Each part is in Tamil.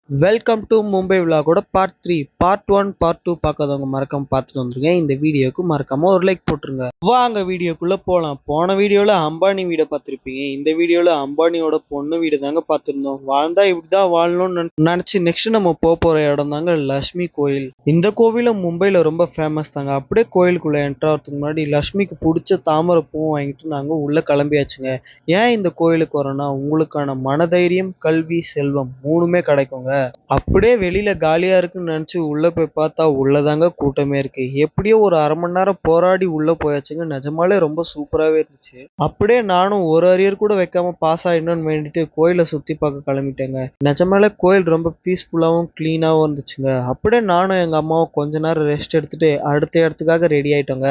வெல்கம் டு மும்பை விலாகோட பார்ட் 3 பார்ட் 1 பார்ட் 2 பார்க்காதவங்க மறக்காம பார்த்துட்டு வந்துருங்க. இந்த வீடியோக்கு மறக்காம ஒரு லைக் போட்டுருங்க. வாங்க வீடியோக்குள்ள போலாம். போன வீடியோல அம்பானி வீடை பார்த்துருப்பீங்க. இந்த வீடியோல அம்பானியோட பொண்ணு வீடு தாங்க பார்த்துருந்தோம். வாழ்ந்தா இப்படிதான் வாழணும்னு நினைச்சு நெக்ஸ்ட் நம்ம போற இடம் தாங்க லட்சுமி கோயில். இந்த கோவிலும் மும்பைல ரொம்ப ஃபேமஸ் தாங்க. அப்படியே கோயிலுக்குள்ள என்ட்ரு ஆகிறதுக்கு முன்னாடி லட்சுமிக்கு பிடிச்ச தாமரை பூவும் வாங்கிட்டு நாங்க உள்ள கிளம்பியாச்சுங்க. ஏன் இந்த கோயிலுக்கு வரோம்னா உங்களுக்கான மனதைரியம், கல்வி, செல்வம் மூணுமே கிடைக்குங்க. அப்படியே வெளியில காலியா இருக்குன்னு நினைச்சு உள்ள போய் பார்த்தா உள்ளதாங்க கூட்டமே இருக்கு. எப்படியோ ஒரு அரை மணி நேரம் போராடி உள்ள போயாச்சுங்க. நிஜமாலே ரொம்ப சூப்பராகவே இருந்துச்சு. அப்படியே நானும் ஒரு அரியர் கூட வைக்காம பாஸ் ஆயிடணும்னு வேண்டிட்டு கோயிலை சுத்தி பார்க்க கிளம்பிட்டேங்க. நிஜமாலே கோயில் ரொம்ப பீஸ்ஃபுல்லாகவும் கிளீனாகவும் இருந்துச்சுங்க. அப்படியே நானும் எங்க அம்மாவும் கொஞ்ச நேரம் ரெஸ்ட் எடுத்துட்டு அடுத்த இடத்துக்காக ரெடி ஆயிட்டோங்க.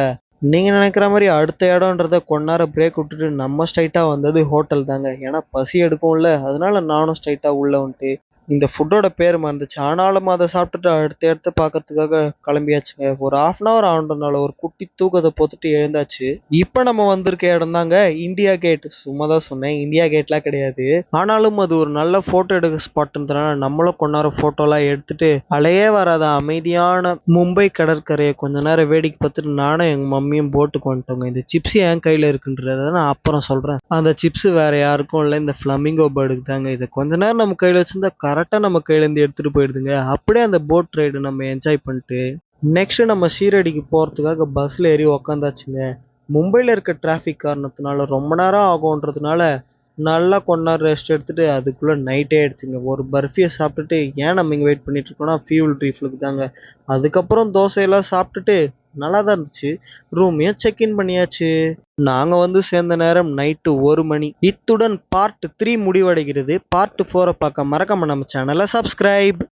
நீங்க நினைக்கிற மாதிரி அடுத்த இடம்ன்றத கொஞ்ச நேரம் பிரேக் விட்டுட்டு நம்ம ஸ்ட்ரைட்டா வந்தது ஹோட்டல் தாங்க. ஏன்னா பசி எடுக்கும்ல, அதனால நானும் ஸ்ட்ரைட்டா உள்ள வந்துட்டு இந்த ஃபுட்டோட பேர் மறந்துச்சு. ஆனாலும் அதை சாப்பிட்டுட்டு அடுத்த இடத்த பார்க்கறதுக்காக கிளம்பியாச்சுங்க. ஒரு ஹாஃப் அன் ஹவர் ஆனதுனால ஒரு குட்டி தூக்கத்தை போத்துட்டு எழுந்தாச்சு. இப்போ நம்ம வந்திருக்க இடம் தாங்க இந்தியா கேட். சும்மா தான் சொன்னேன், இந்தியா கேட்லாம் கிடையாது. ஆனாலும் அது ஒரு நல்ல போட்டோ எடுக்க ஸ்பாட்ன்றதுனால நம்மளும் கொஞ்ச நேரம் போட்டோலாம் எடுத்துட்டு அலையே வராத அமைதியான மும்பை கடற்கரையை கொஞ்ச நேரம் வேடிக்கை பார்த்துட்டு நானும் எங்க மம்மியும் போட்டுக்கு வந்துட்டோங்க. இந்த சிப்ஸ் என் கையில இருக்குன்றத நான் அப்புறம் சொல்றேன். அந்த சிப்ஸ் வேற யாருக்கும் இல்லை, இந்த ஃபிளமிங்கோ பேர்டுக்கு தாங்க. இதை கொஞ்ச நேரம் நம்ம கையில வச்சிருந்தா கரெக்டாக நம்ம கையிலேருந்து எடுத்துகிட்டு போயிடுதுங்க. அப்படியே அந்த போட் ரைடு நம்ம என்ஜாய் பண்ணிட்டு நெக்ஸ்ட் நம்ம ஷீரடிக்கு போகிறதுக்காக பஸ்ஸில் ஏறி உக்காந்தாச்சுங்க. மும்பையில் இருக்க டிராஃபிக் காரணத்தினால ரொம்ப நேரம் ஆகுன்றதுனால நல்லா கொஞ்ச நேரம் ரெஸ்ட் எடுத்துட்டு அதுக்குள்ளே நைட்டே ஆயிடுச்சுங்க. ஒரு பர்ஃபியை சாப்பிட்டுட்டு ஏன் நம்ம இங்கே வெயிட் பண்ணிட்டு இருக்கோம்னா ஃபியூல் ரீஃபிலுக்கு தாங்க. அதுக்கப்புறம் தோசையெல்லாம் சாப்பிட்டுட்டு நல்லா தான் இருந்துச்சு. ரூமையும் செக்இன் பண்ணியாச்சு. நாங்க வந்து சேர்ந்த நேரம் நைட்டு 1 மணி. இத்துடன் பார்ட் 3 முடிவடைகிறது. பார்ட் 4 பார்க்க மறக்காம நம்ம சேனலை சப்ஸ்கிரைப்.